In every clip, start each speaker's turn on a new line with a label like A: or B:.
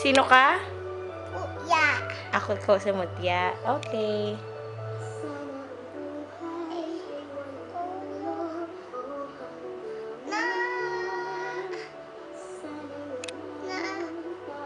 A: Sino ka?
B: Mutya.
A: Ako ko si Mutya. Okay.
B: Na. Na.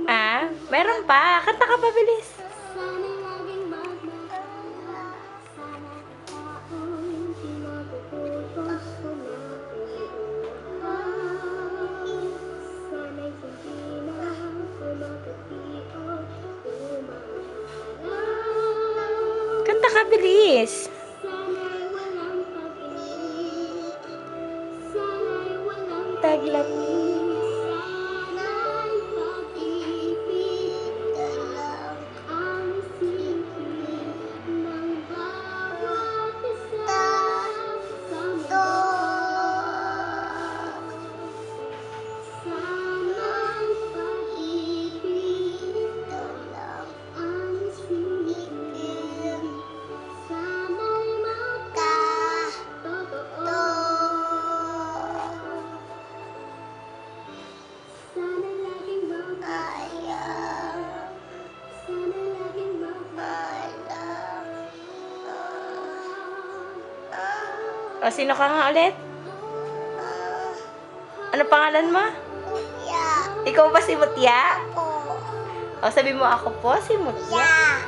A: Ah, meron pa. Kanta ka pa, bilis. Kanta ka, bilis. Taglat. O, sino ka nga ulit? Ano pangalan mo?
B: Mutya.
A: Ikaw ba si Mutya?
B: Po.
A: O, sabi mo ako po si Mutya.
B: Yeah.